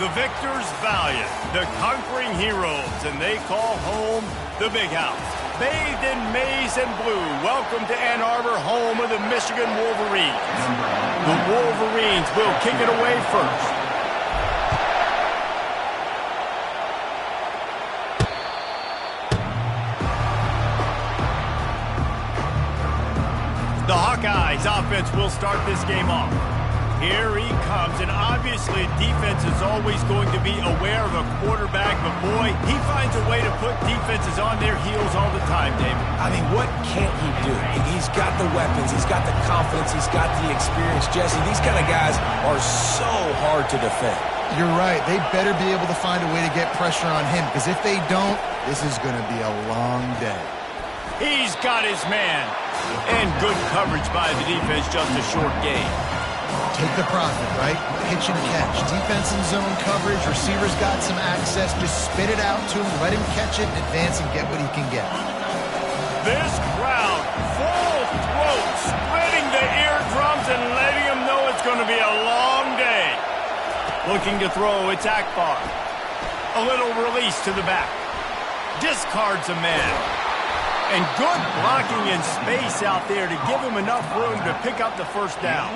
The victors valiant, the conquering heroes, and they call home the Big House. Bathed in maize and blue, welcome to Ann Arbor, home of the Michigan Wolverines. The Wolverines will kick it away first. The Hawkeyes offense will start this game off. Here he comes, and obviously defense is always going to be aware of a quarterback, but boy, he finds a way to put defenses on their heels all the time, David. I mean, what can't he do? He's got the weapons, he's got the confidence, he's got the experience. Jesse, these kind of guys are so hard to defend. You're right. They better be able to find a way to get pressure on him, because if they don't, this is going to be a long day. He's got his man, and good coverage by the defense, just a short gain. Take the profit, right? Pitch and catch. Defense and zone coverage. Receivers got some access. Just spit it out to him. Let him catch it and advance and get what he can get. This crowd, full throat, splitting the eardrums and letting them know it's going to be a long day. Looking to throw, it's Akbar. A little release to the back. Discards a man. And good blocking in space out there to give him enough room to pick up the first down.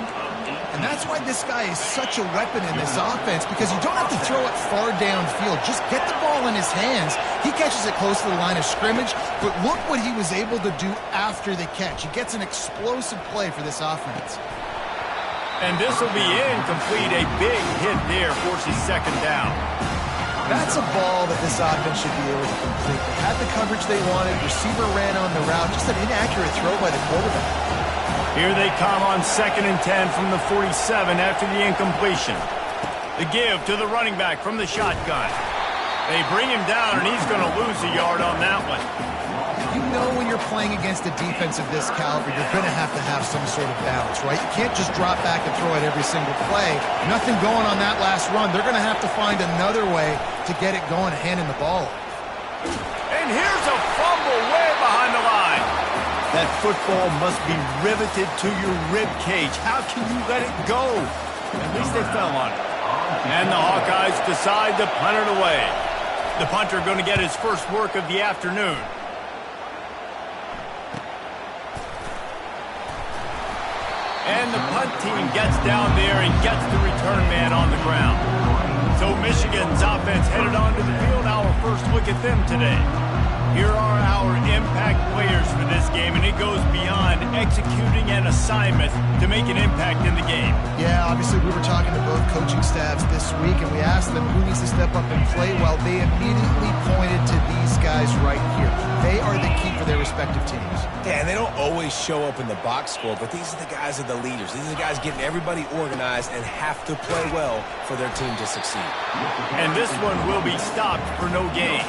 And that's why this guy is such a weapon in this offense, because you don't have to throw it far downfield. Just get the ball in his hands. He catches it close to the line of scrimmage, but look what he was able to do after the catch. He gets an explosive play for this offense. And this will be incomplete. A big hit there forces second down. That's a ball that this offense should be able to complete. They had the coverage they wanted. Receiver ran on the route. Just an inaccurate throw by the quarterback. Here they come on 2nd and 10 from the 47 after the incompletion. The give to the running back from the shotgun. They bring him down, and he's going to lose a yard on that one. You know when you're playing against a defense of this caliber, you're going to have some sort of balance, right? You can't just drop back and throw it every single play. Nothing going on that last run. They're going to have to find another way to get it going and handing the ball. And here's a fumble way behind the line. That football must be riveted to your rib cage. How can you let it go? At least they fell on it. And the Hawkeyes decide to punt it away. The punter going to get his first work of the afternoon. And the punt team gets down there and gets the return man on the ground. So Michigan's offense headed onto the field. Our first look at them today. Here are our impact players for this game, and it goes beyond executing an assignment to make an impact in the game. Yeah, obviously we were talking to both coaching staffs this week, and we asked them who needs to step up and play well. They immediately pointed to these guys right here. They are the key for their respective teams. Yeah, and they don't always show up in the box score, but these are the guys that are the leaders. These are the guys getting everybody organized and have to play well for their team to succeed. And this one will be stopped for no gain.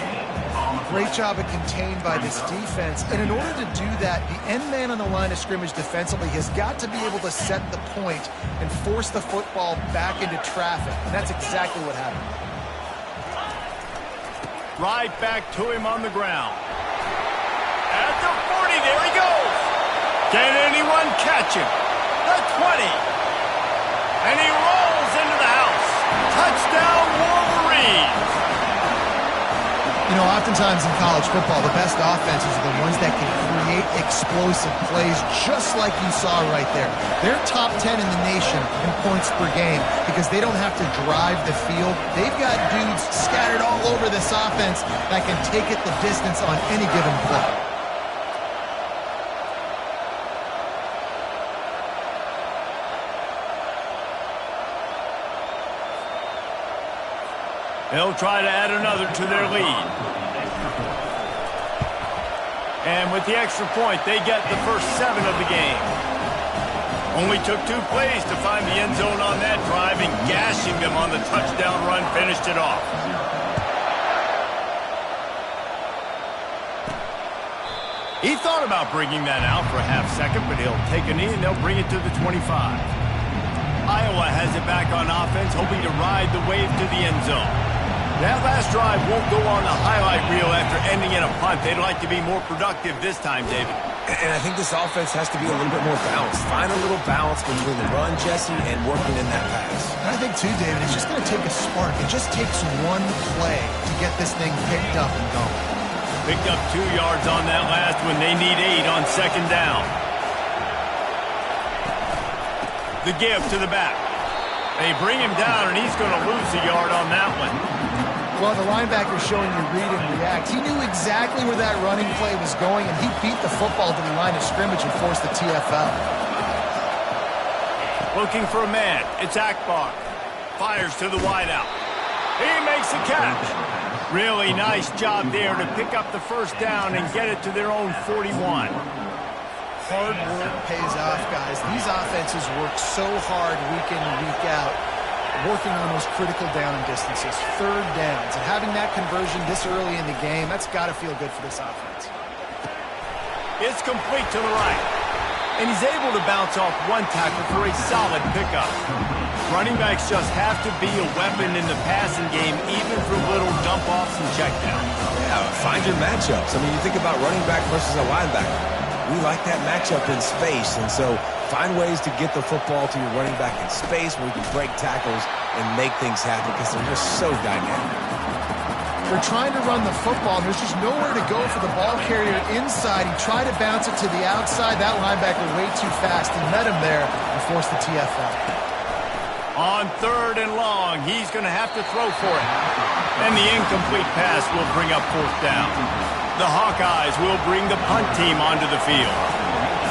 Great job of contained by this defense. And in order to do that, the end man on the line of scrimmage defensively has got to be able to set the point and force the football back into traffic. And that's exactly what happened. Right back to him on the ground. At the 40, there he goes. Can anyone catch him? The 20. And he rolls into the house. Touchdown, Wolverines. You know, oftentimes in college football, the best offenses are the ones that can create explosive plays, just like you saw right there. They're top 10 in the nation in points per game because they don't have to drive the field. They've got dudes scattered all over this offense that can take it the distance on any given play. They'll try to add another to their lead. And with the extra point, they get the first 7 of the game. Only took 2 plays to find the end zone on that drive, and gashing them on the touchdown run finished it off. He thought about bringing that out for a half second, but he'll take a knee and they'll bring it to the 25. Iowa has it back on offense, hoping to ride the wave to the end zone. That last drive won't go on the highlight reel after ending in a punt. They'd like to be more productive this time, David. And I think this offense has to be a little bit more balanced. Find a little balance between the run, Jesse, and working in that pass. And I think, too, David, it's just going to take a spark. It just takes one play to get this thing picked up and going. Picked up 2 yards on that last one. They need 8 on second down. The give to the back. They bring him down, and he's going to lose a yard on that one. Well, the linebacker's showing you read and react. He knew exactly where that running play was going, and he beat the football to the line of scrimmage and forced the TFL. Looking for a man. It's Akbar. Fires to the wideout. He makes the catch. Really nice job there to pick up the first down and get it to their own 41. Hard work pays off, guys. These offenses work so hard week in and week out, working on those critical down and distances, third downs, and having that conversion this early in the game, that's got to feel good for this offense. It's complete to the right, and he's able to bounce off one tackle for a solid pickup. Running backs just have to be a weapon in the passing game, even for little dump-offs and checkdowns. Yeah, find your matchups. I mean, you think about running back versus a linebacker. We like that matchup in space, and so find ways to get the football to your running back in space where you can break tackles and make things happen because they're just so dynamic. They're trying to run the football, and there's just nowhere to go for the ball carrier inside. He tried to bounce it to the outside. That linebacker way too fast. He met him there and forced the TFL. On third and long, he's going to have to throw for it. And the incomplete pass will bring up fourth down. The Hawkeyes will bring the punt team onto the field.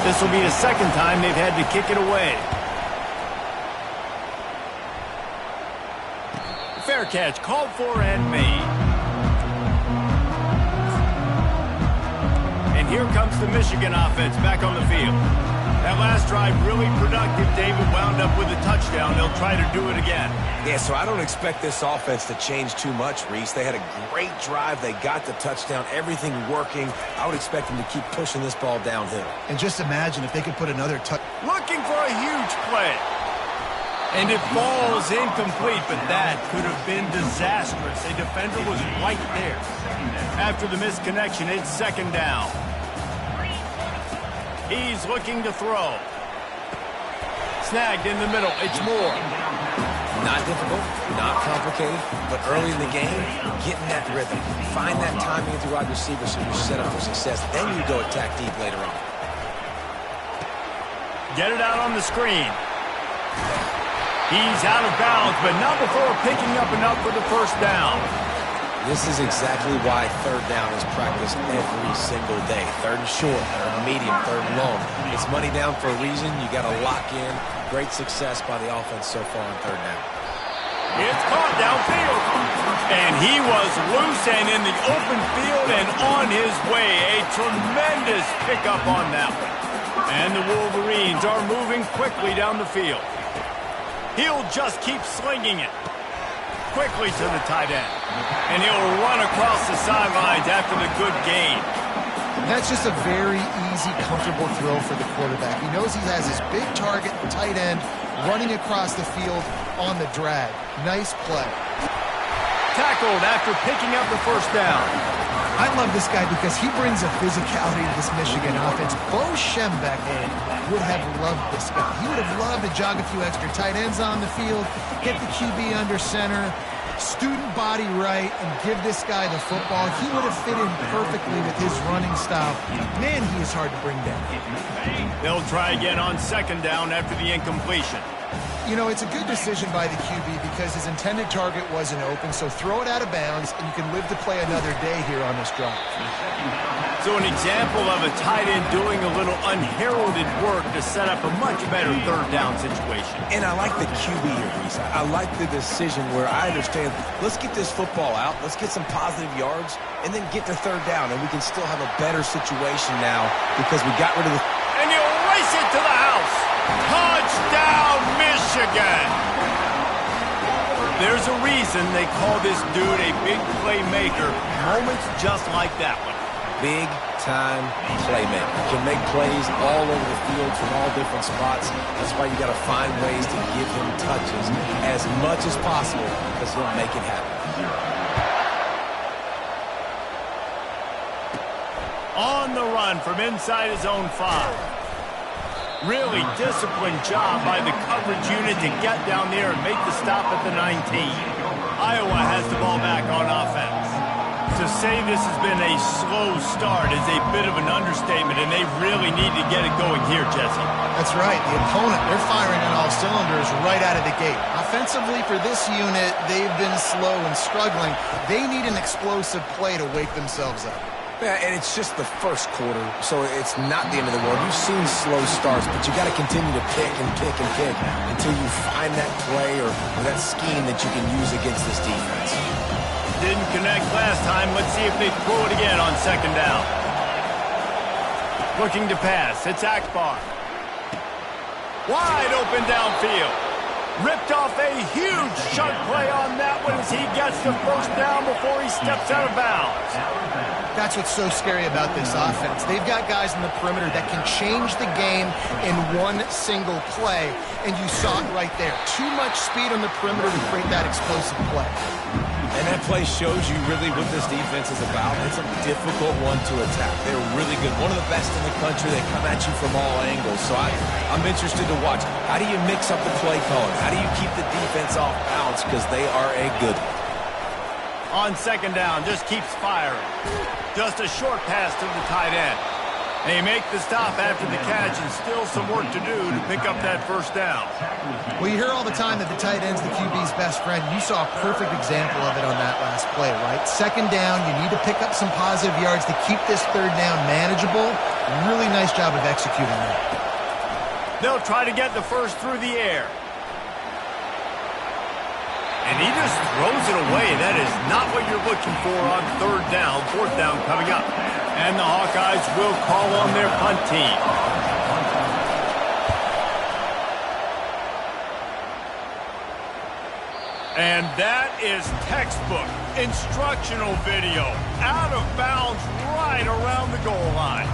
This will be the second time they've had to kick it away. Fair catch called for and made. And here comes the Michigan offense back on the field. That last drive really productive. David wound up with a touchdown. They'll try to do it again. Yeah, so I don't expect this offense to change too much, Reese. They had a great drive. They got the touchdown. Everything working. I would expect them to keep pushing this ball downhill. And just imagine if they could put another touch. Looking for a huge play. And it falls incomplete, but that could have been disastrous. A defender was right there. After the misconnection, it's second down. He's looking to throw. Snagged in the middle. It's Moore. Not difficult, not complicated, but early in the game, getting that rhythm. Find that timing with your wide receiver so you're set up for success. Then you go attack deep later on. Get it out on the screen. He's out of bounds, but not before picking up enough for the first down. This is exactly why third down is practiced every single day. Third and short, third and medium, third and long. It's money down for a reason. You got to lock in. Great success by the offense so far on third down. It's caught downfield. And he was loose and in the open field and on his way. A tremendous pickup on that one. And the Wolverines are moving quickly down the field. He'll just keep slinging it. Quickly to the tight end. And he'll run across the sidelines after the good gain. That's just a very easy, comfortable throw for the quarterback. He knows he has his big target, the tight end, running across the field on the drag. Nice play. Tackled after picking up the first down. I love this guy because he brings a physicality to this Michigan offense. Bo Schembech would have loved this guy. He would have loved to jog a few extra tight ends on the field, get the QB under center, student body right, and give this guy the football. He would have fit in perfectly with his running style. Man, he is hard to bring down. They'll try again on second down after the incompletion. You know, it's a good decision by the QB because his intended target wasn't open, so throw it out of bounds, and you can live to play another day here on this drive. So an example of a tight end doing a little unheralded work to set up a much better third down situation. And I like the QB here, Reese. I like the decision where I understand, let's get this football out, let's get some positive yards, and then get to third down, and we can still have a better situation now because we got rid of the... And you race it to the house. Touchdown, Michigan! There's a reason they call this dude a big playmaker. Moments just like that one. Big-time playmaker. Can make plays all over the field from all different spots. That's why you got to find ways to give him touches as much as possible because he'll make it happen. On the run from inside his own 5. Really disciplined job by the coverage unit to get down there and make the stop at the 19. Iowa has the ball back on offense. To say this has been a slow start is a bit of an understatement, and they really need to get it going here, Jesse. That's right. The opponent, they're firing on all cylinders right out of the gate. Offensively, for this unit, they've been slow and struggling. They need an explosive play to wake themselves up. Yeah, and it's just the first quarter, so it's not the end of the world. You've seen slow starts, but you got to continue to pick and pick and pick until you find that play or that scheme that you can use against this defense. Didn't connect last time. Let's see if they throw it again on second down. Looking to pass. It's Akbar. Wide open downfield. Ripped off a huge chunk play on that one as he gets the first down before he steps out of bounds. That's what's so scary about this offense. They've got guys in the perimeter that can change the game in one single play, and you saw it right there. Too much speed on the perimeter to create that explosive play. And that play shows you really what this defense is about. It's a difficult one to attack. They're really good. One of the best in the country. They come at you from all angles. So I'm interested to watch. How do you mix up the play calling? How do you keep the defense off balance? Because they are a good one. On second down, just keeps firing. Just a short pass to the tight end. They make the stop after the catch, and still some work to do to pick up that first down. Well, you hear all the time that the tight end's the QB's best friend. You saw a perfect example of it on that last play, right? Second down, you need to pick up some positive yards to keep this third down manageable. Really nice job of executing that. They'll try to get the first through the air. And he just throws it away. That is not what you're looking for on third down. Fourth down coming up. And the Hawkeyes will call on their punt team. And that is textbook instructional video. Out of bounds right around the goal line.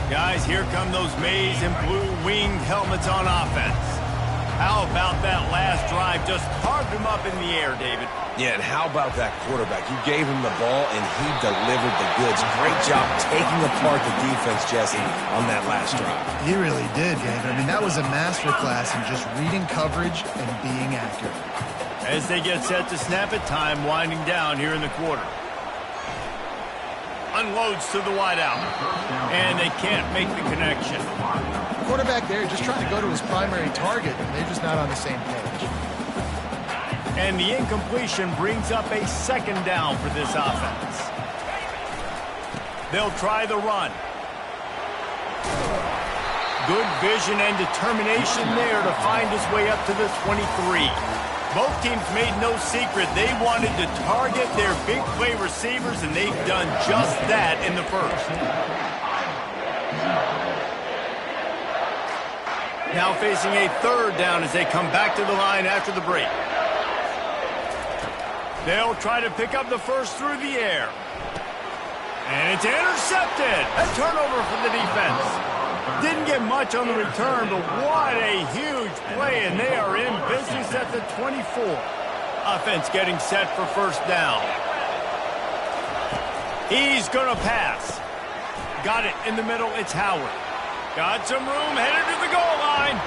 Guys, here come those maize and blue winged helmets on offense. How about that last drive? Just carved him up in the air, David. Yeah, and how about that quarterback? You gave him the ball, and he delivered the goods. Great job taking apart the defense, Jesse, on that last drive. He really did, David. I mean, that was a masterclass in just reading coverage and being accurate. As they get set to snap it, time winding down here in the quarter. Unloads to the wideout, and they can't make the connection. Quarterback there just trying to go to his primary target, and they're just not on the same page. And the incompletion brings up a second down for this offense. They'll try the run. Good vision and determination there to find his way up to the 23. Both teams made no secret they wanted to target their big play receivers, and they've done just that in the first. Now facing a third down as they come back to the line after the break. They'll try to pick up the first through the air. And it's intercepted. A turnover for the defense. Didn't get much on the return, but what a huge play, and they are in business at the 24. Offense getting set for first down. He's going to pass. Got it in the middle. It's Howard. Got some room, headed to the goal line.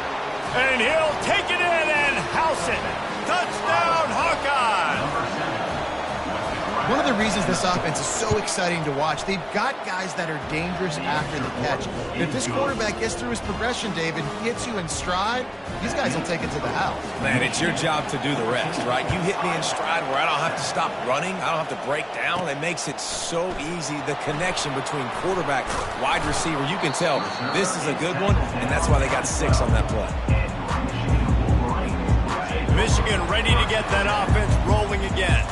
And he'll take it in and house it. Touchdown, Hawkeye! One of the reasons this offense is so exciting to watch, they've got guys that are dangerous after the catch. And if this quarterback gets through his progression, David, hits you in stride, these guys will take it to the house. Man, it's your job to do the rest, right? You hit me in stride where I don't have to stop running. I don't have to break down. It makes it so easy. The connection between quarterback, wide receiver, you can tell this is a good one, and that's why they got 6 on that play. Michigan ready to get that offense rolling again.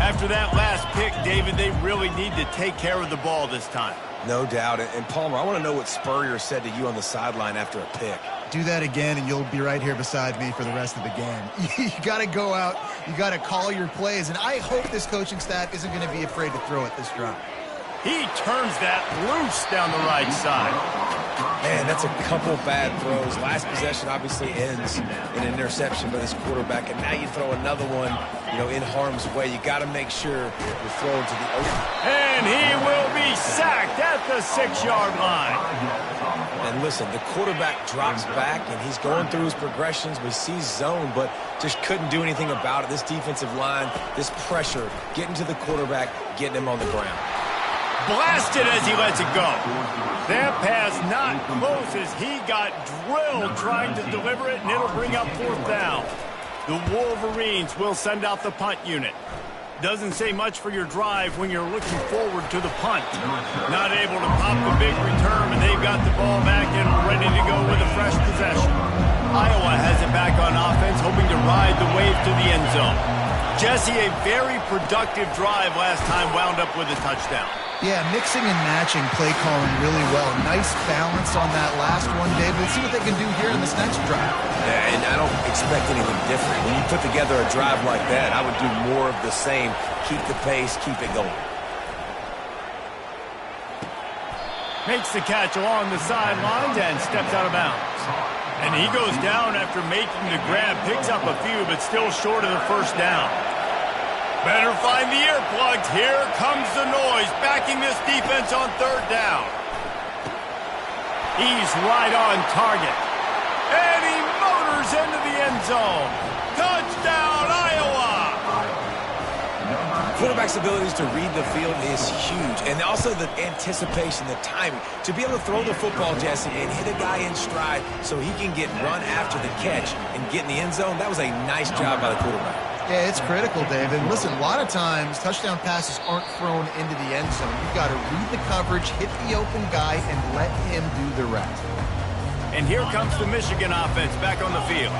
After that last pick, David, they really need to take care of the ball this time. No doubt. And Palmer, I want to know what Spurrier said to you on the sideline after a pick. Do that again, and you'll be right here beside me for the rest of the game. You got to go out. You got to call your plays, and I hope this coaching staff isn't going to be afraid to throw it this drive. He turns that loose down the right side. Man, that's a couple bad throws. Last possession obviously ends in an interception by this quarterback, and now you throw another one, in harm's way. You got to make sure you're throwing to the open. And he will be sacked at the 6-yard line. And listen, the quarterback drops back, and he's going through his progressions. We see zone, but just couldn't do anything about it. This defensive line, this pressure, getting to the quarterback, getting him on the ground. Blasted as he lets it go. That pass not close as he got drilled trying to deliver it, and it'll bring up 4th down. The Wolverines will send out the punt unit. Doesn't say much for your drive when you're looking forward to the punt. Not able to pop the big return, but they've got the ball back and ready to go with a fresh possession. Iowa has it back on offense, hoping to ride the wave to the end zone. Jesse, a very productive drive last time, wound up with a touchdown. Yeah, mixing and matching play calling really well. Nice balance on that last one, David. Let's see what they can do here in this next drive. Yeah, and I don't expect anything different. When you put together a drive like that, I would do more of the same. Keep the pace, keep it going. Makes the catch along the sidelines and steps out of bounds. And he goes down after making the grab, picks up a few, but still short of the first down. Better find the earplugs. Here comes the noise, backing this defense on 3rd down. He's right on target. And he motors into the end zone. Touchdown, Iowa! Quarterback's abilities to read the field is huge, and also the anticipation, the timing. To be able to throw the football, Jesse, and hit a guy in stride so he can get run after the catch and get in the end zone, that was a nice job by the quarterback. Yeah, it's critical, David. And listen, a lot of times touchdown passes aren't thrown into the end zone. You've got to read the coverage, hit the open guy, and let him do the rest. And here comes the Michigan offense back on the field.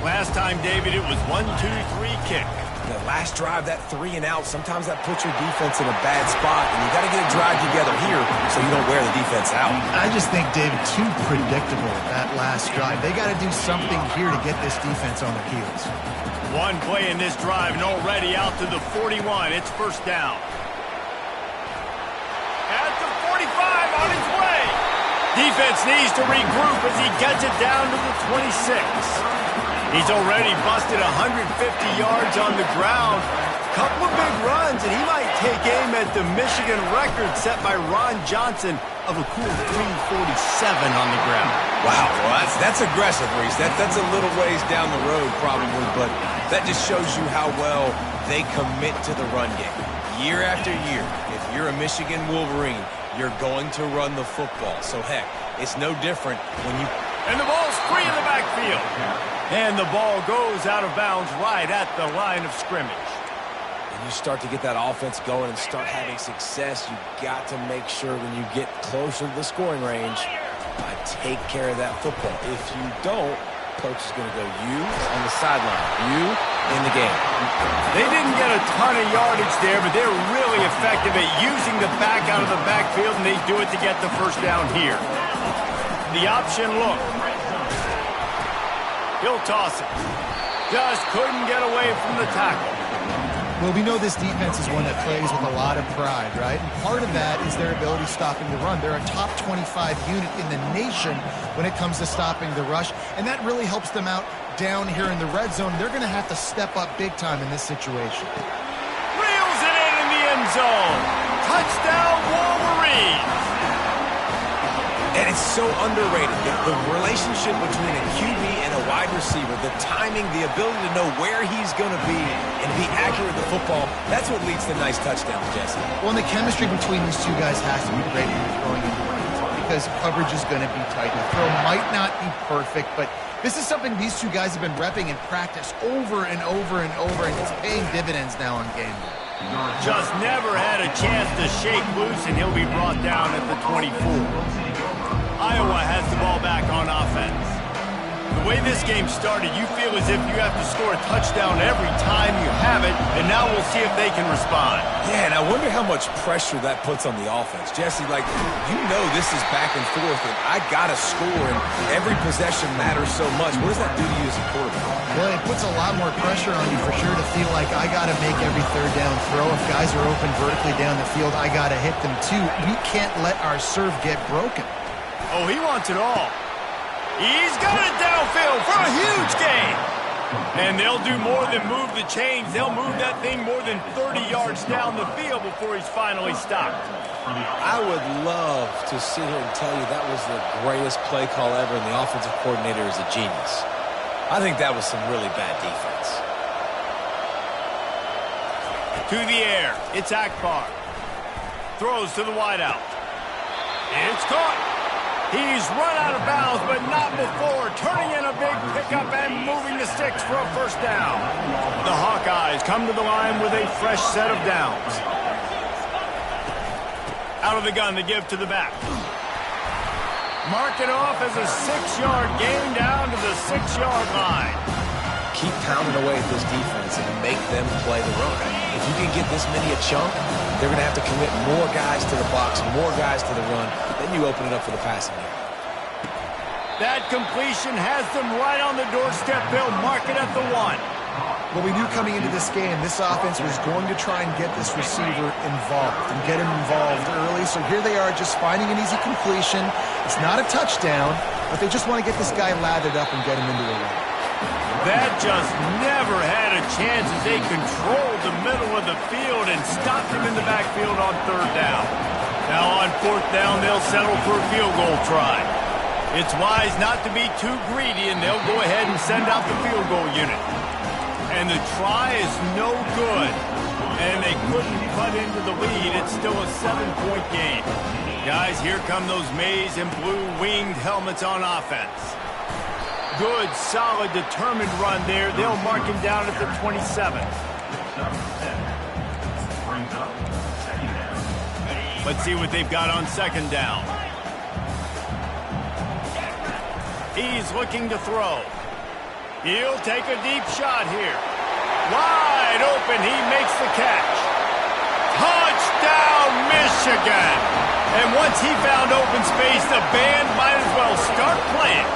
Last time, David, it was 1-2-3 kick. The last drive, that 3 and out, sometimes that puts your defense in a bad spot, and you got to get a drive together here so you don't wear the defense out. I just think, David, too predictable that last drive. They got to do something here to get this defense on their heels. One play in this drive, and already out to the 41. It's 1st down. At the 45, on its way. Defense needs to regroup as he gets it down to the 26. He's already busted 150 yards on the ground. Couple of big runs, and he might take aim at the Michigan record set by Ron Johnson of a cool 347 on the ground. Wow, well, that's aggressive, Reese. That's a little ways down the road probably, but that just shows you how well they commit to the run game. Year after year, if you're a Michigan Wolverine, you're going to run the football. So, heck, it's no different when you... And the ball's free in the backfield. And the ball goes out of bounds right at the line of scrimmage. When you start to get that offense going and start having success, you got to make sure when you get closer to the scoring range, take care of that football. If you don't, coach is going to go, you on the sideline, you in the game. They didn't get a ton of yardage there, but they're really effective at using the back out of the backfield, and they do it to get the 1st down here. The option look. He'll toss it. Just couldn't get away from the tackle. Well, we know this defense is one that plays with a lot of pride, right? And part of that is their ability stopping the run. They're a top 25 unit in the nation when it comes to stopping the rush, and that really helps them out down here in the red zone. They're going to have to step up big time in this situation. Reels it in the end zone. Touchdown, Wolverines. And it's so underrated. The relationship between a QB and a wide receiver, the timing, the ability to know where he's going to be and be accurate with the football, that's what leads to nice touchdowns, Jesse. Well, and the chemistry between these two guys has to be great when you're throwing in the red zone because coverage is going to be tight. The throw might not be perfect, but this is something these two guys have been repping in practice over and over and over, and it's paying dividends now on game day. Just never had a chance to shake loose, and he'll be brought down at the 24. Iowa has the ball back on offense. The way this game started, you feel as if you have to score a touchdown every time you have it, and now we'll see if they can respond. Yeah, and I wonder how much pressure that puts on the offense. Jesse, this is back and forth, and I got to score, and every possession matters so much. What does that do to you as a quarterback? Well, it puts a lot more pressure on you for sure to feel like I got to make every 3rd down throw. If guys are open vertically down the field, I got to hit them too. We can't let our serve get broken. Oh, he wants it all. He's got it downfield for a huge gain. And they'll do more than move the chains. They'll move that thing more than 30 yards down the field before he's finally stopped. I would love to sit here and tell you that was the greatest play call ever, and the offensive coordinator is a genius. I think that was some really bad defense. To the air, it's Akbar. Throws to the wideout. It's caught. He's run out of bounds, but not before turning in a big pickup and moving the sticks for a first down. The Hawkeyes come to the line with a fresh set of downs. Out of the gun to give to the back. Mark it off as a 6-yard gain down to the 6-yard line. Keep pounding away at this defense and make them play the run. If you can get this many a chunk, they're going to have to commit more guys to the box, more guys to the run. Then you open it up for the passing game. That completion has them right on the doorstep. They'll mark it at the 1. Well, we knew coming into this game, this offense was going to try and get this receiver involved and get him involved early. So here they are just finding an easy completion. It's not a touchdown, but they just want to get this guy lathered up and get him into a run. That just never had a chance as they controlled the middle of the field and stopped him in the backfield on 3rd down. Now on 4th down, they'll settle for a field goal try. It's wise not to be too greedy, and they'll go ahead and send out the field goal unit. And the try is no good. And they couldn't cut into the lead. It's still a 7-point game. Guys, here come those maize and blue winged helmets on offense. Good, solid, determined run there. They'll mark him down at the 27. Let's see what they've got on 2nd down. He's looking to throw. He'll take a deep shot here. Wide open, he makes the catch. Touchdown, Michigan! And once he found open space, the band might as well start playing.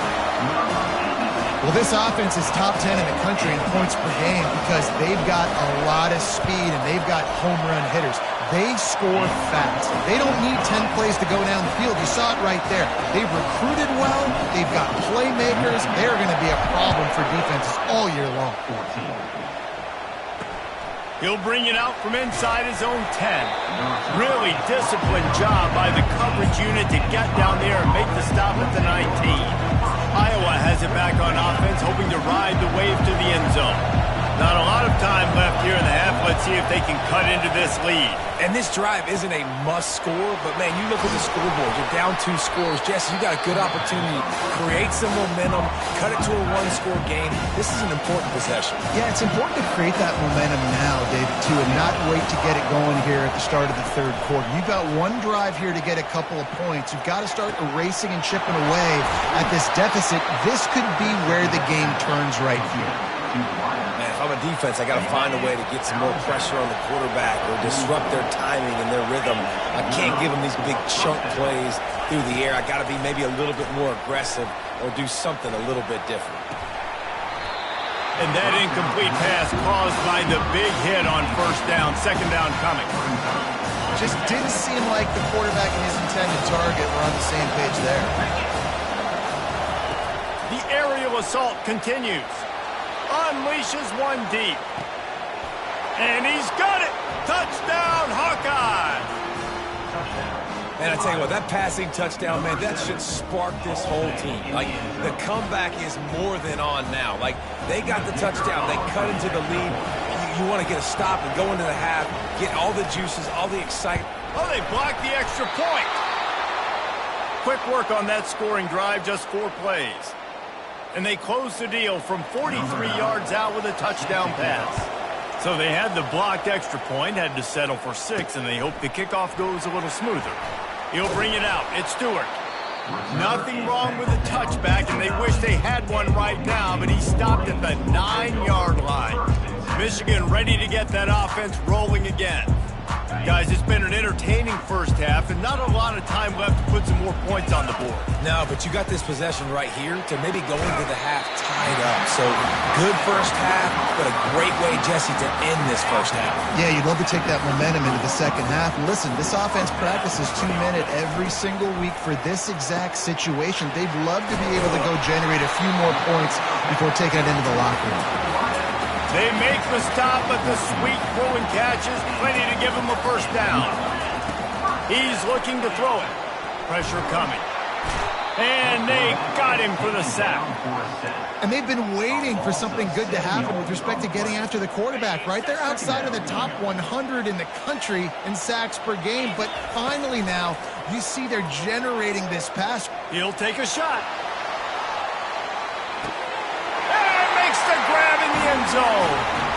Well, this offense is top 10 in the country in points per game because they've got a lot of speed and they've got home run hitters. They score fast. They don't need 10 plays to go down the field. You saw it right there. They've recruited well. They've got playmakers. They're going to be a problem for defenses all year long. He'll bring it out from inside his own 10. Really disciplined job by the coverage unit to get down there and make the stop at the 19. Iowa has it back on offense, hoping to ride the wave to the end zone. Not a lot of time left here in the half. Let's see if they can cut into this lead. And this drive isn't a must score, but man, you look at the scoreboard. You're down 2 scores. Jesse, you got a good opportunity to create some momentum, cut it to a 1-score game. This is an important possession. Yeah, it's important to create that momentum now, David, too, and not wait to get it going here at the start of the 3rd quarter. You've got 1 drive here to get a couple of points. You've got to start erasing and chipping away at this deficit. This could be where the game turns right here. Man, if I'm a defense, I got to find a way to get some more pressure on the quarterback or disrupt their timing and their rhythm. I can't give them these big chunk plays through the air. I got to be maybe a little bit more aggressive or do something a little bit different. And that incomplete pass caused by the big hit on 1st down, 2nd down coming. Just didn't seem like the quarterback and his intended target were on the same page there. The aerial assault continues. Unleashes 1 deep. And he's got it! Touchdown, Hawkeye! Man, I tell you what, that passing touchdown, man, that should spark this whole team. Like, the comeback is more than on now. Like, they got the touchdown. They cut into the lead. You want to get a stop and go into the half, get all the juices, all the excitement. Oh, they blocked the extra point. Quick work on that scoring drive, just 4 plays. And they closed the deal from 43 yards out with a touchdown pass. So they had the blocked extra point, had to settle for 6, and they hope the kickoff goes a little smoother. He'll bring it out. It's Stewart. Nothing wrong with the touchback, and they wish they had one right now, but he stopped at the 9-yard line. Michigan ready to get that offense rolling again. Guys, it's been an entertaining first half and not a lot of time left to put some more points on the board. No, but you got this possession right here to maybe go into the half tied up. So good first half, but a great way, Jesse, to end this first half. Yeah, you'd love to take that momentum into the second half. Listen, this offense practices 2-minute every single week for this exact situation. They'd love to be able to go generate a few more points before taking it into the locker room. They make the stop, but the sweet throw and catch is plenty to give him a first down. He's looking to throw it. Pressure coming. And they got him for the sack. And they've been waiting for something good to happen with respect to getting after the quarterback, right? They're outside of the top 100 in the country in sacks per game, but finally now you see they're generating this pass. He'll take a shot. And makes the grab in the end zone.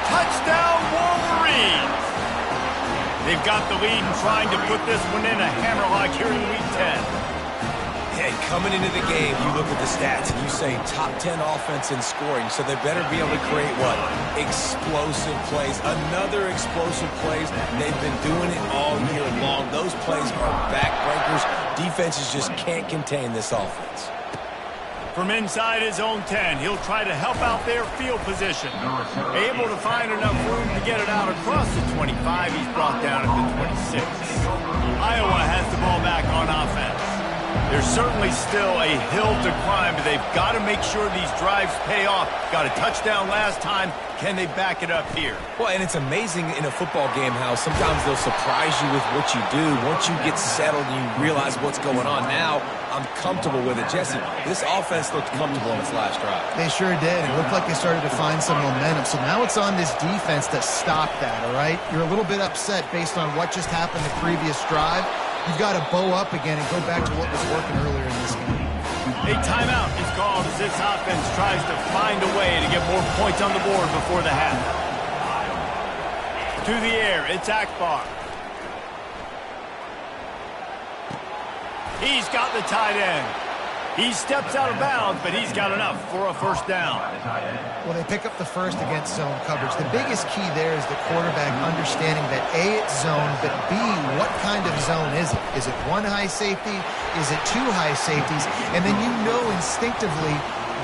Touchdown, Wolverines. They've got the lead and trying to put this one in a hammerlock here in Week 10. Hey, coming into the game, you look at the stats and you say top 10 offense in scoring, so they better be able to create what? Explosive plays. Another explosive plays. They've been doing it all year long. Those plays are backbreakers. Defenses just can't contain this offense. From inside his own 10, he'll try to help out their field position. Able to find enough room to get it out across the 25. He's brought down at the 26. Iowa has the ball back on offense. There's certainly still a hill to climb, but they've got to make sure these drives pay off. Got a touchdown last time. Can they back it up here? Well, and it's amazing in a football game how sometimes they'll surprise you with what you do. Once you get settled and you realize what's going on, now I'm comfortable with it. Jesse, this offense looked comfortable in its last drive. They sure did. It looked like they started to find some momentum. So now it's on this defense to stop that, all right? You're a little bit upset based on what just happened the previous drive. You've got to bow up again and go back to what was working earlier in this game. A timeout is called as this offense tries to find a way to get more points on the board before the half. To the air, it's Akbar. He's got the tight end. He steps out of bounds, but he's got enough for a first down. Well, they pick up the first against zone coverage. The biggest key there is the quarterback understanding that A, it's zone, but B, what kind of zone is it? Is it one high safety? Is it two high safeties? And then you know instinctively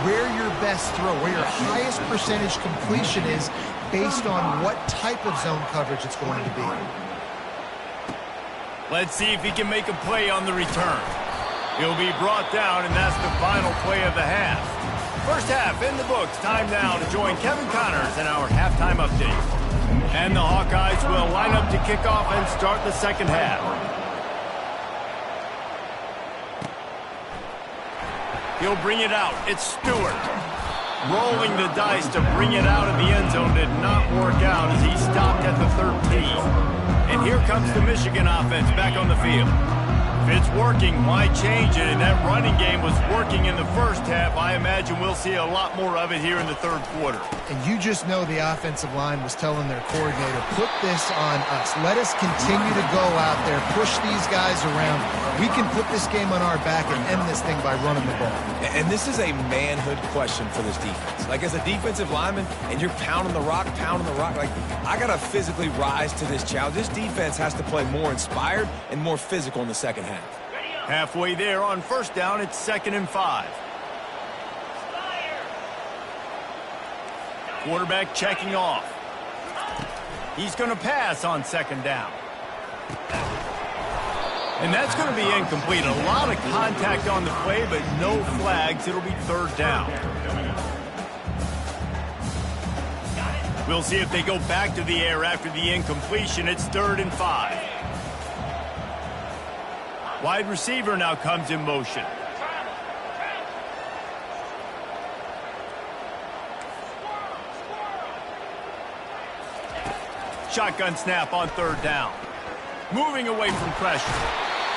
where your best throw, where your highest percentage completion is based on what type of zone coverage it's going to be. Let's see if he can make a play on the return. He'll be brought down, and that's the final play of the half. First half in the books. Time now to join Kevin Connors in our halftime update. And the Hawkeyes will line up to kick off and start the second half. He'll bring it out. It's Stewart. Rolling the dice to bring it out of the end zone did not work out as he stopped at the 13. And here comes the Michigan offense back on the field. If it's working, why change it? And that running game was working in the first half. I imagine we'll see a lot more of it here in the third quarter. And you just know the offensive line was telling their coordinator, put this on us. Let us continue to go out there, push these guys around. We can put this game on our back and end this thing by running the ball. And this is a manhood question for this defense. Like, as a defensive lineman, and you're pounding the rock, like, I got to physically rise to this challenge. This defense has to play more inspired and more physical in the second half. Halfway there on first down, it's 2nd and 5. Quarterback checking off. He's going to pass on 2nd down. And that's going to be incomplete. A lot of contact on the play, but no flags. It'll be 3rd down. We'll see if they go back to the air after the incompletion. It's 3rd and 5. Wide receiver now comes in motion. Shotgun snap on 3rd down. Moving away from pressure.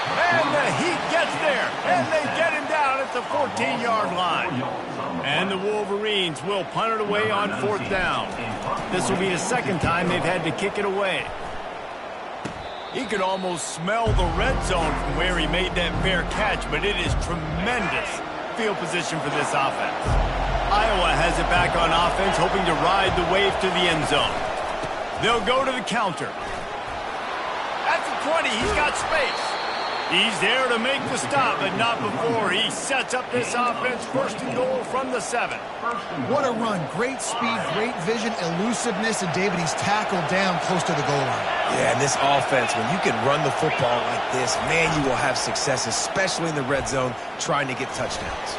And the Heat gets there. And they get him down at the 14-yard line. And the Wolverines will punt it away on 4th down. This will be the second time they've had to kick it away. He could almost smell the red zone from where he made that fair catch, but it is tremendous field position for this offense. Iowa has it back on offense, hoping to ride the wave to the end zone. They'll go to the counter. At 20. He's got space. He's there to make the stop, but not before he sets up this offense. First and goal from the 7. What a run. Great speed, great vision, elusiveness, and David, he's tackled down close to the goal line. Yeah, and this offense, when you can run the football like this, man, you will have success, especially in the red zone, trying to get touchdowns.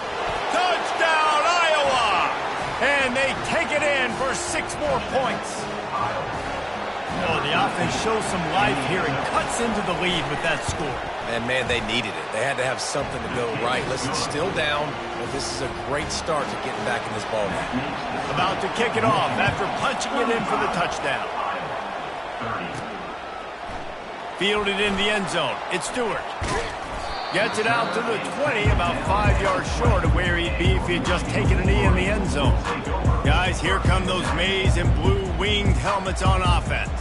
Touchdown, Iowa! And they take it in for 6 more points. Oh, the offense shows some life here and cuts into the lead with that score. And, man, they needed it. They had to have something to go right. Listen, still down, but this is a great start to getting back in this ball game. About to kick it off after punching it in for the touchdown. Fielded in the end zone. It's Stewart. Gets it out to the 20, about 5 yards short of where he'd be if he had just taken a knee in the end zone. Guys, here come those maize and blue winged helmets on offense.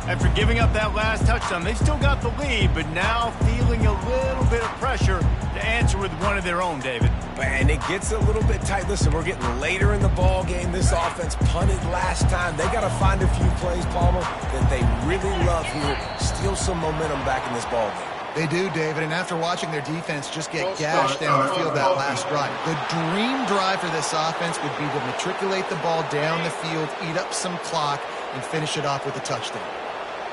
After giving up that last touchdown, they've still got the lead, but now feeling a little bit of pressure to answer with one of their own, David. And it gets a little bit tight. Listen, we're getting later in the ball game. This offense punted last time. They got to find a few plays, Palmer, that they really love here. Steal some momentum back in this ball game. They do, David, and after watching their defense just get gashed down the field that last drive, the dream drive for this offense would be to matriculate the ball down the field, eat up some clock, and finish it off with a touchdown.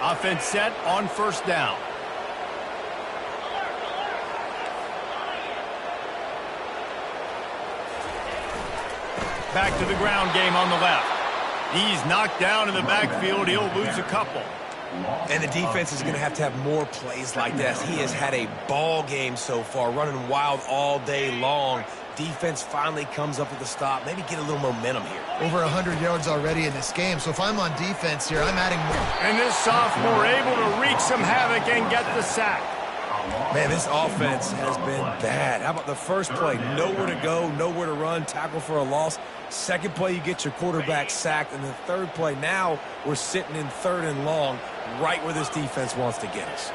Offense set on first down. Back to the ground game on the left. He's knocked down in the backfield. He'll lose a couple. And the defense is going to have more plays like this. He has had a ball game so far, running wild all day long. Defense finally comes up with a stop. Maybe get a little momentum here. Over 100 yards already in this game, so if I'm on defense here, I'm adding more. And this sophomore able to wreak some havoc and get the sack. Man, this offense has been bad. How about the first play? Nowhere to go, nowhere to run, tackle for a loss. Second play, you get your quarterback sacked. And the third play, now we're sitting in 3rd and long, right where this defense wants to get us.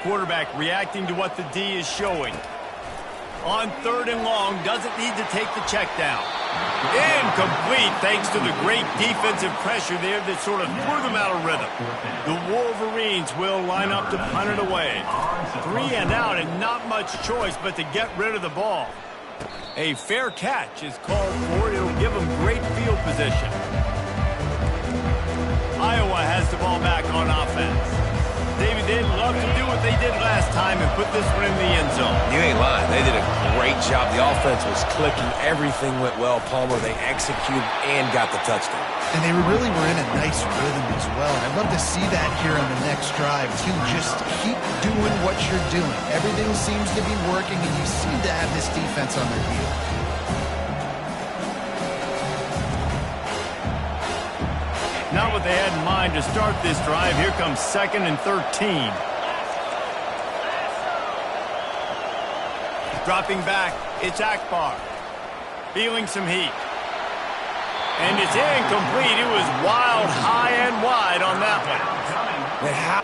Quarterback reacting to what the D is showing. On 3rd and long, doesn't need to take the check down. Incomplete thanks to the great defensive pressure there that sort of threw them out of rhythm. The Wolverines will line up to punt it away. 3 and out and not much choice but to get rid of the ball. A fair catch is called for. It'll give them great field position. Iowa has the ball back on offense. David, they'd love to do what they did last time and put this one in the end zone. You ain't lying. They did a great job. The offense was clicking. Everything went well. Palmer, they executed and got the touchdown. And they really were in a nice rhythm as well. And I'd love to see that here on the next drive, too. Just keep doing what you're doing. Everything seems to be working, and you seem to have this defense on their heels. Not what they had in mind to start this drive. Here comes 2nd and 13. Dropping back, it's Akbar. Feeling some heat. And it's incomplete. It was wild, high and wide on that one. Man, how...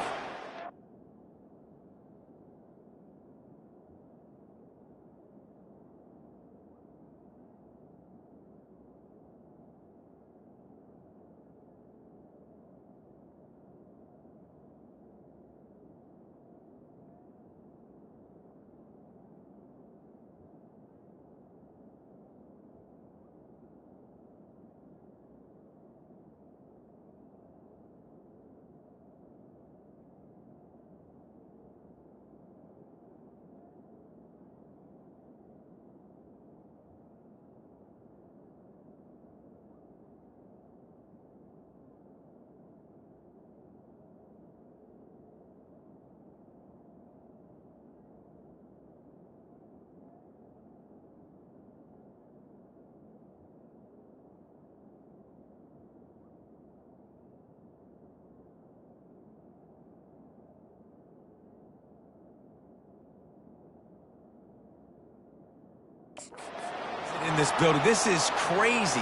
in this building. This is crazy.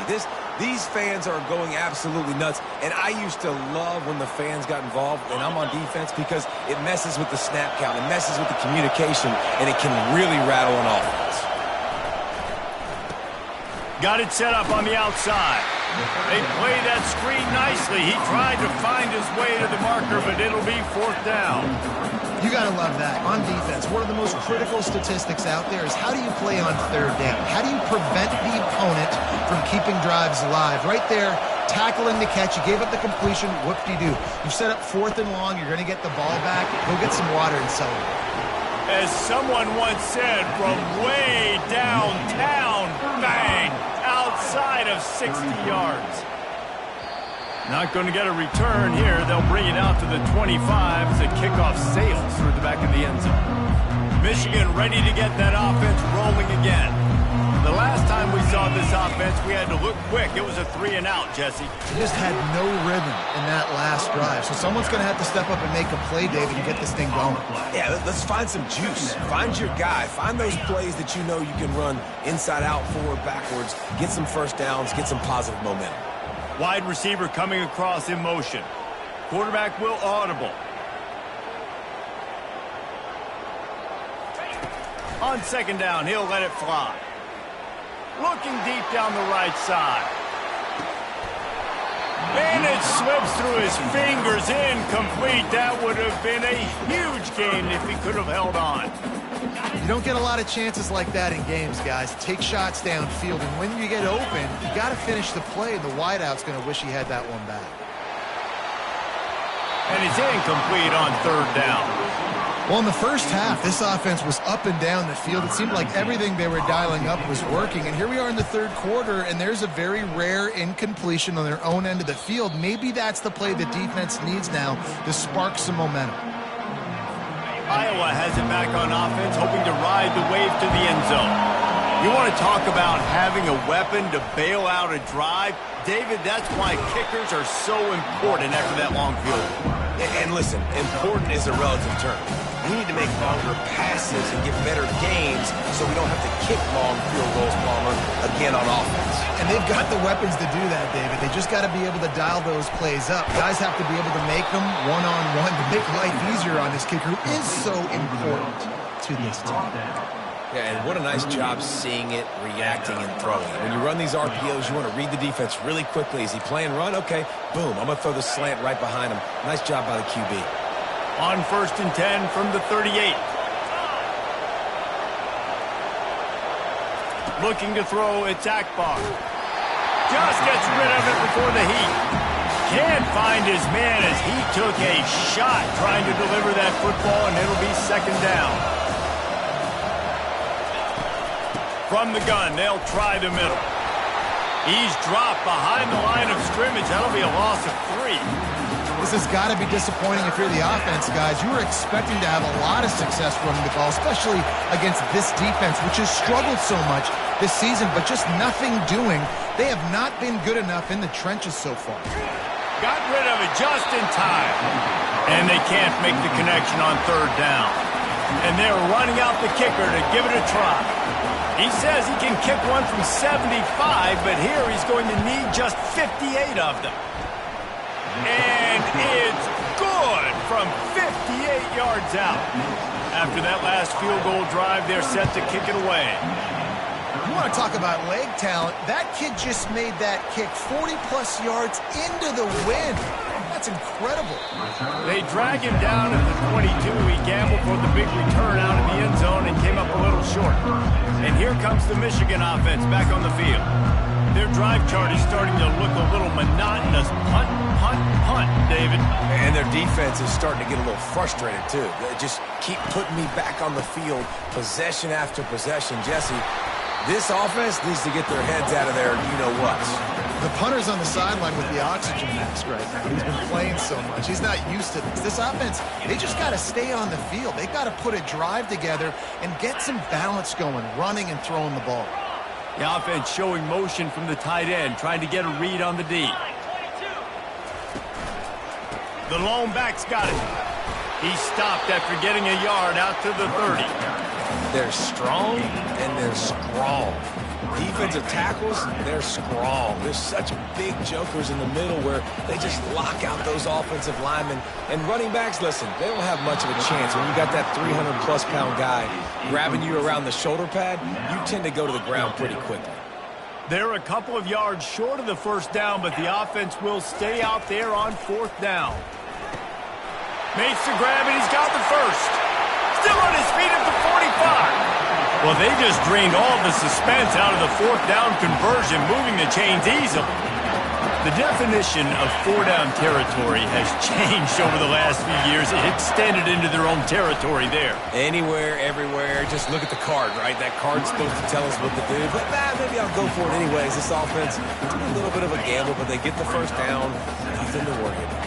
These fans are going absolutely nuts. And I used to love when the fans got involved, and I'm on defense, because it messes with the snap count, it messes with the communication, and it can really rattle an offense. Got it set up on the outside. They play that screen nicely. He tried to find his way to the marker, but it'll be 4th down. You got to love that. On defense, one of the most critical statistics out there is how do you play on 3rd down? How do you prevent the opponent from keeping drives alive? Right there, tackling the catch. You gave up the completion. Whoop-de-doo. You set up 4th and long. You're going to get the ball back. Go get some water and celebrate. As someone once said, from way downtown, bang, outside of 60 yards. Not going to get a return here. They'll bring it out to the 25 as the kickoff sails through the back of the end zone. Michigan ready to get that offense rolling again. The last time we saw this offense, we had to look quick. It was a 3-and-out, Jesse. They just had no rhythm in that last drive. So someone's going to have to step up and make a play, David, and get this thing going. Yeah, let's find some juice. Find your guy. Find those plays that you know you can run inside out, forward, backwards. Get some first downs. Get some positive momentum. Wide receiver coming across in motion. Quarterback will audible. On 2nd down, he'll let it fly. Looking deep down the right side. And it slips through his fingers, incomplete. That would have been a huge gain if he could have held on. You don't get a lot of chances like that in games, guys. Take shots downfield, and when you get open, you got to finish the play, and the wideout's going to wish he had that one back. And it's incomplete on 3rd down. Well, in the first half, this offense was up and down the field. It seemed like everything they were dialing up was working. And here we are in the 3rd quarter, and there's a very rare incompletion on their own end of the field. Maybe that's the play the defense needs now to spark some momentum. Iowa has it back on offense, hoping to ride the wave to the end zone. You want to talk about having a weapon to bail out a drive? David, that's why kickers are so important after that long field. And listen, important is a relative term. We need to make longer passes and get better gains so we don't have to kick long field goals, Palmer, again on offense. And they've got the weapons to do that, David. They just got to be able to dial those plays up. Guys have to be able to make them one-on-one to make life easier on this kicker, who is so important to this team. Yeah, and what a nice job seeing it, reacting, and throwing. When you run these RPOs, you want to read the defense really quickly. Is he playing run? Okay, boom. I'm going to throw the slant right behind him. Nice job by the QB. On 1st and 10 from the 38. Looking to throw, it's Akbar. Just gets rid of it before the heat. Can't find his man as he took a shot trying to deliver that football, and it'll be 2nd down. From the gun, they'll try the middle. He's dropped behind the line of scrimmage. That'll be a loss of 3. This has got to be disappointing if you're the offense, guys. You were expecting to have a lot of success running the ball, especially against this defense, which has struggled so much this season, but just nothing doing. They have not been good enough in the trenches so far. Got rid of it just in time. And they can't make the connection on 3rd down. And they're running out the kicker to give it a try. He says he can kick one from 75, but here he's going to need just 58 of them. And it's good from 58 yards out. After that last field goal drive, they're set to kick it away. You want to talk about leg talent? That kid just made that kick 40-plus yards into the wind. That's incredible. They drag him down at the 22. He gambled for the big return out in the end zone and came up a little short. And here comes the Michigan offense back on the field. Their drive chart is starting to look a little monotonous. Punt, punt, punt, David. And their defense is starting to get a little frustrated, too. They just keep putting me back on the field, possession after possession. Jesse, this offense needs to get their heads out of their you-know-whats. The punter's on the sideline with the oxygen mask right now. He's been playing so much. He's not used to this. This offense, they just got to stay on the field. They got to put a drive together and get some balance going, running and throwing the ball. The offense showing motion from the tight end, trying to get a read on the D. The lone back's got it. He stopped after getting a yard out to the 30. They're strong and they're strong. Defensive tackles, they're strong. There's such big jokers in the middle where they just lock out those offensive linemen. And running backs, listen, they don't have much of a chance. When you got that 300-plus pound guy grabbing you around the shoulder pad, you tend to go to the ground pretty quickly. They're a couple of yards short of the first down, but the offense will stay out there on fourth down. Makes the grab, and he's got the first. Still on his feet at the 45. Well, they just drained all the suspense out of the fourth down conversion, moving the chains easily. The definition of four-down territory has changed over the last few years. It extended into their own territory there. Anywhere, everywhere, just look at the card, right? That card's supposed to tell us what to do, but maybe I'll go for it anyways. This offense, a little bit of a gamble, but they get the first down. Nothing to worry about.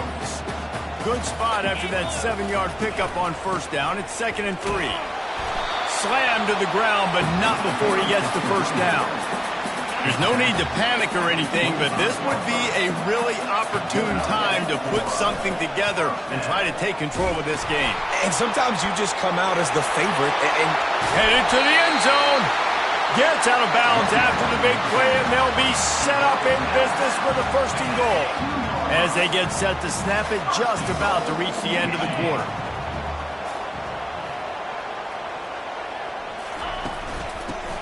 Good spot after that 7-yard pickup on first down. It's 2nd and 3. Slammed to the ground, but not before he gets the first down. There's no need to panic or anything, but this would be a really opportune time to put something together and try to take control of this game. And sometimes you just come out as the favorite and headed to the end zone. Gets out of bounds after the big play, and they'll be set up in business with a 1st and goal. As they get set to snap it, just about to reach the end of the quarter.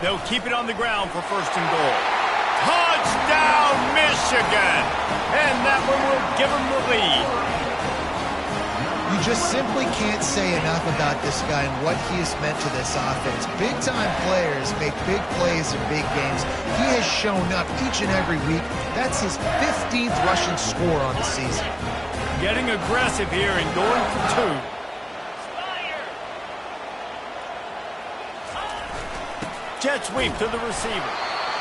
They'll keep it on the ground for 1st and goal. Touchdown, Michigan! And that one will give them the lead. You just simply can't say enough about this guy and what he has meant to this offense. Big-time players make big plays in big games. He has shown up each and every week. That's his 15th rushing score on the season. Getting aggressive here and going for 2. Jet sweep to the receiver.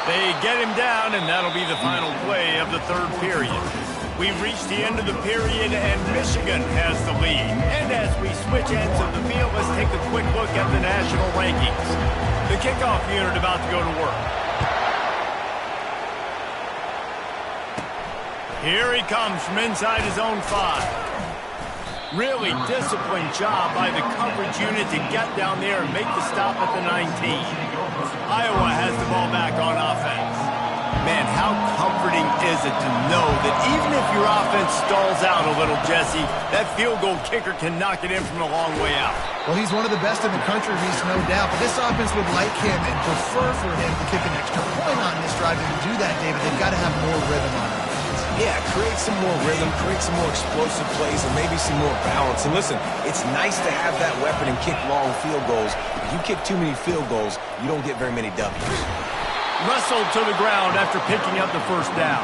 They get him down, and that'll be the final play of the 3rd period. We've reached the end of the period, and Michigan has the lead. And as we switch ends of the field, let's take a quick look at the national rankings. The kickoff unit about to go to work. Here he comes from inside his own 5. Really disciplined job by the coverage unit to get down there and make the stop at the 19. Iowa has the ball back on offense. Man, how comforting is it to know that even if your offense stalls out a little, Jesse, that field goal kicker can knock it in from a long way out. Well, he's one of the best in the country, Reese, no doubt. But this offense would like him and prefer for him to kick an extra point on this drive. And to do that, David, they've got to have more rhythm on it. yeah, create some more rhythm, create some more explosive plays, and maybe some more balance. And listen, it's nice to have that weapon and kick long field goals. If you kick too many field goals, you don't get very many W's. Wrestled to the ground after picking up the first down.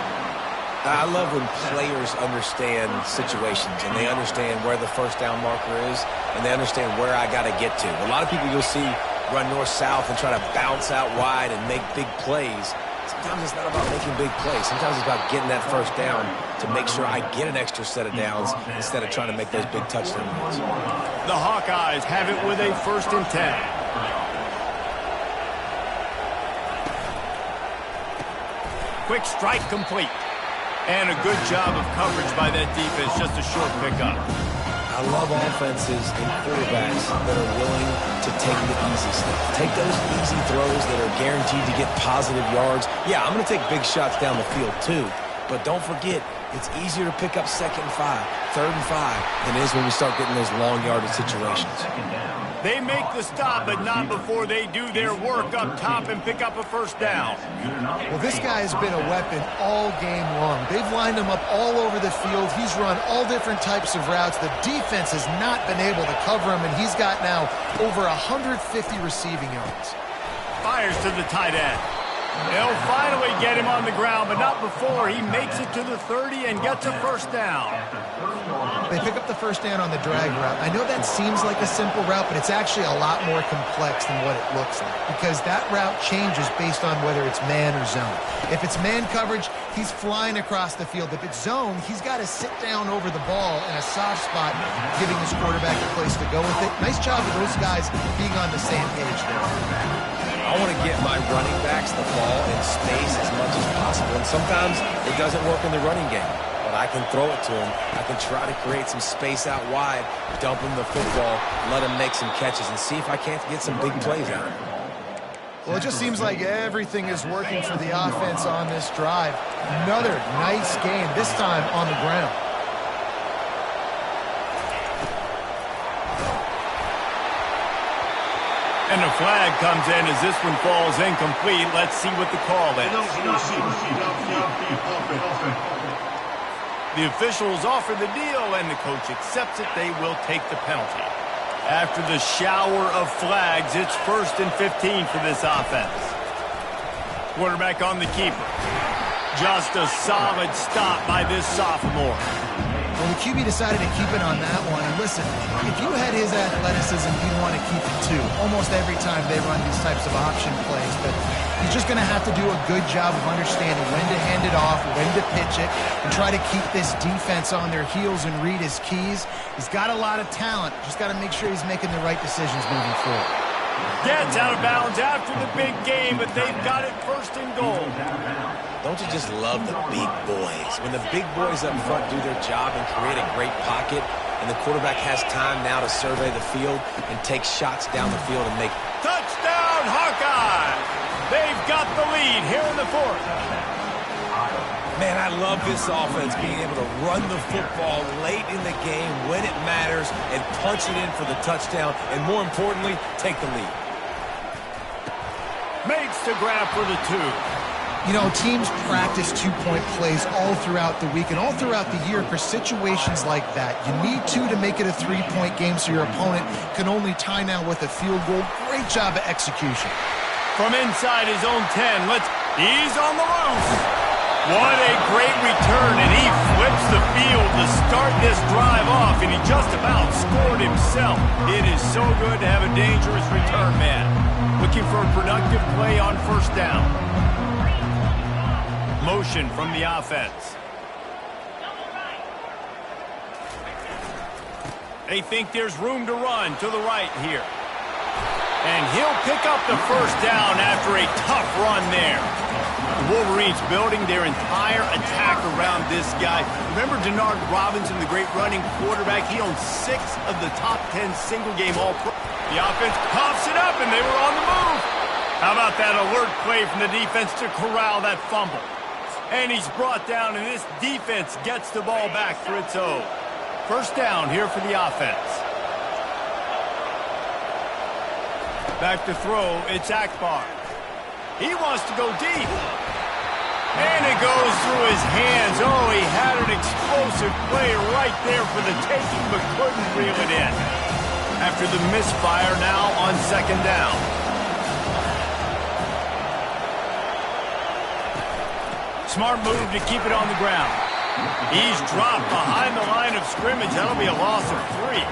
I love when players understand situations and they understand where the first down marker is and they understand where I got to get to. A lot of people you'll see run north-south and try to bounce out wide and make big plays. Sometimes it's not about making big plays. Sometimes it's about getting that first down to make sure I get an extra set of downs instead of trying to make those big touchdown runs. The Hawkeyes have it with a 1st and 10. Quick strike complete. And a good job of coverage by that defense, just a short pickup. I love offenses and quarterbacks that are willing to take the easy stuff. Take those easy throws that are guaranteed to get positive yards. Yeah, I'm going to take big shots down the field too. But don't forget, it's easier to pick up 2nd and 5, 3rd and 5 than it is when we start getting those long yardage situations. They make the stop, but not before they do their work up top and pick up a first down. Well, this guy has been a weapon all game long. They've lined him up all over the field. He's run all different types of routes. The defense has not been able to cover him, and he's got now over 150 receiving yards. Fires to the tight end. They'll finally get him on the ground, but not before he makes it to the 30 and gets a first down. They pick up the first down on the drag route. I know that seems like a simple route, but it's actually a lot more complex than what it looks like because that route changes based on whether it's man or zone. If it's man coverage, he's flying across the field. If it's zone, he's got to sit down over the ball in a soft spot, giving his quarterback a place to go with it. Nice job of those guys being on the same page there. I want to get my running backs the ball in space as much as possible. And sometimes it doesn't work in the running game. But I can throw it to him. I can try to create some space out wide, dump him the football, let him make some catches, and see if I can't get some big plays out of him. Well, it just seems like everything is working for the offense on this drive. Another nice game, this time on the ground. And And a flag comes in as this one falls incomplete. Let's see what the call is. The officials offer the deal, and the coach accepts it. They will take the penalty. After the shower of flags, it's 1st and 15 for this offense. Quarterback on the keeper. Just a solid stop by this sophomore. Well, the QB decided to keep it on that one. And listen, if you had his athleticism, you'd want to keep it too. Almost every time they run these types of option plays. But he's just going to have to do a good job of understanding when to hand it off, when to pitch it, and try to keep this defense on their heels and read his keys. He's got a lot of talent. Just got to make sure he's making the right decisions moving forward. Gets out of bounds after the big game, but they've got it 1st and goal. Don't you just love the big boys? When the big boys up front do their job and create a great pocket, and the quarterback has time now to survey the field and take shots down the field and make... Touchdown, Hawkeye! They've got the lead here in the 4th. Man, I love this offense being able to run the football late in the game when it matters and punch it in for the touchdown, and more importantly, take the lead. Makes the grab for the 2. You know, teams practice two-point plays all throughout the week and all throughout the year for situations like that. You need two to make it a three-point game so your opponent can only tie now with a field goal. Great job of execution. From inside his own 10, he's on the loose. What a great return, and he flips the field to start this drive off, and he just about scored himself. It is so good to have a dangerous return man. Looking for a productive play on 1st down. Motion from the offense. They think there's room to run to the right here. And he'll pick up the 1st down after a tough run there. The Wolverines building their entire attack around this guy. Remember Denard Robinson, the great running quarterback? He owns 6 of the top 10 single-game All-Pro. The offense pops it up, and they were on the move. How about that alert play from the defense to corral that fumble? And he's brought down, and this defense gets the ball back for its own. 1st down here for the offense. Back to throw, it's Akbar. He wants to go deep. And it goes through his hands. Oh, he had an explosive play right there for the taking, but couldn't reel it in. After the misfire now on 2nd down. Smart move to keep it on the ground. He's dropped behind the line of scrimmage. That'll be a loss of 3.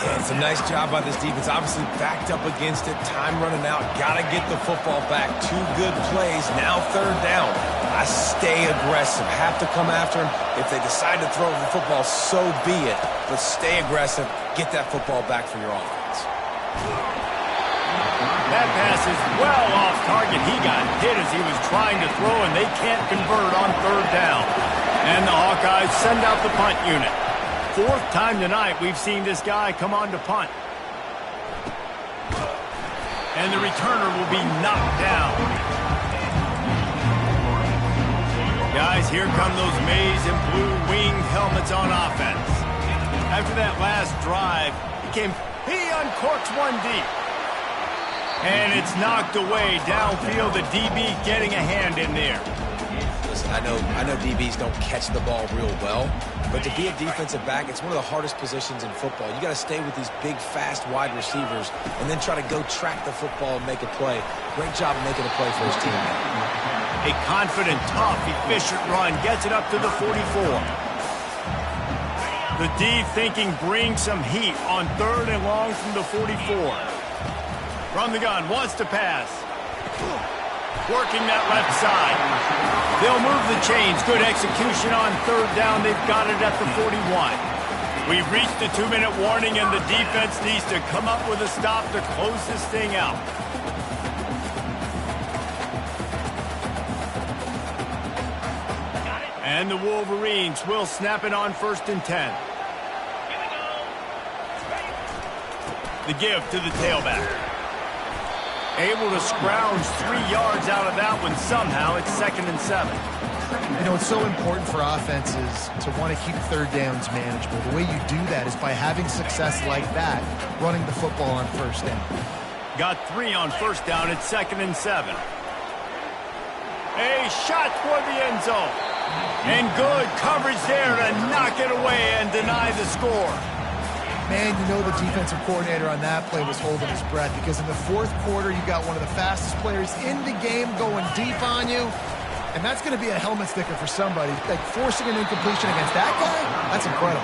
Yeah, it's a nice job by this defense. Obviously backed up against it. Time running out. Got to get the football back. 2 good plays. Now 3rd down. I stay aggressive. Have to come after him. If they decide to throw the football, so be it. But stay aggressive. Get that football back for your offense. That pass is well off target. He got hit as he was trying to throw, and they can't convert on 3rd down. And the Hawkeyes send out the punt unit. 4th time tonight we've seen this guy come on to punt. And the returner will be knocked down. Guys, here come those maize and blue winged helmets on offense. After that last drive, he uncorks one deep. And it's knocked away downfield. The DB getting a hand in there. Listen, I know DBs don't catch the ball real well, but to be a defensive back, it's one of the hardest positions in football. You got to stay with these big, fast, wide receivers and then try to go track the football and make a play. Great job making a play for his team. A confident, tough, efficient run gets it up to the 44. The D thinking bring some heat on 3rd and long from the 44. From the gun, wants to pass. Working that left side. They'll move the chains. Good execution on 3rd down. They've got it at the 41. We've reached the 2-minute warning, and the defense needs to come up with a stop to close this thing out. And the Wolverines will snap it on 1st and 10. The give to the tailback. Able to scrounge 3 yards out of that one somehow. It's 2nd and 7. You know, it's so important for offenses to want to keep 3rd downs manageable. The way you do that is by having success like that, running the football on 1st down. Got 3 on first down at 2nd and 7. A shot toward the end zone. And good coverage there to knock it away and deny the score. Man, you know the defensive coordinator on that play was holding his breath, because in the fourth quarter, you got one of the fastest players in the game going deep on you, and that's going to be a helmet sticker for somebody. Like, forcing an incompletion against that guy, that's incredible.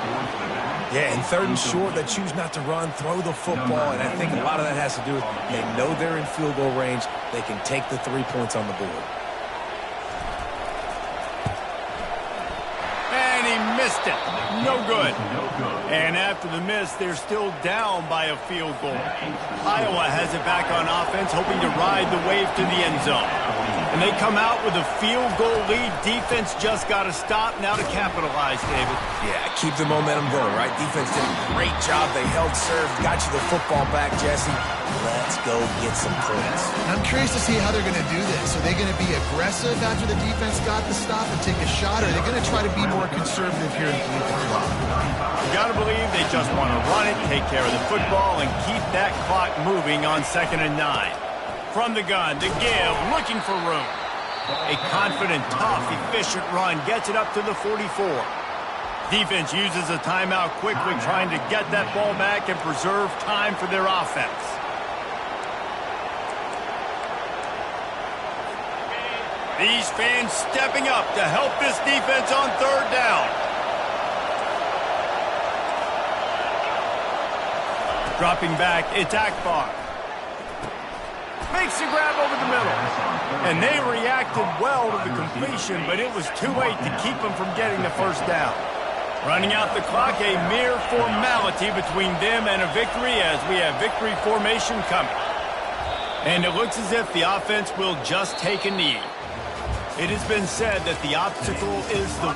Yeah, and 3rd and short, they choose not to run, throw the football, and I think a lot of that has to do with they know they're in field goal range. They can take the 3 points on the board. And he missed it. No good. And after the miss, they're still down by a field goal. Iowa has it back on offense, hoping to ride the wave to the end zone. And they come out with a field goal lead. Defense just got to stop now to capitalize, David. Yeah, keep the momentum going, right? Defense did a great job. They held serve, got you the football back, Jesse. Let's go get some points. I'm curious to see how they're going to do this. Are they going to be aggressive after the defense got the stop and take a shot, or are they going to try to be more conservative here and keep the clock? You got to believe they just want to run it, take care of the football, and keep that clock moving on 2nd and 9. From the gun, to give, looking for room. A confident, tough, efficient run gets it up to the 44. Defense uses a timeout quickly, trying to get that ball back and preserve time for their offense. These fans stepping up to help this defense on 3rd down. Dropping back, it's Akbar. Makes the grab over the middle. And they reacted well to the completion, but it was too late to keep them from getting the first down. Running out the clock, a mere formality between them and a victory, as we have victory formation coming. And it looks as if the offense will just take a knee. It has been said that the obstacle is the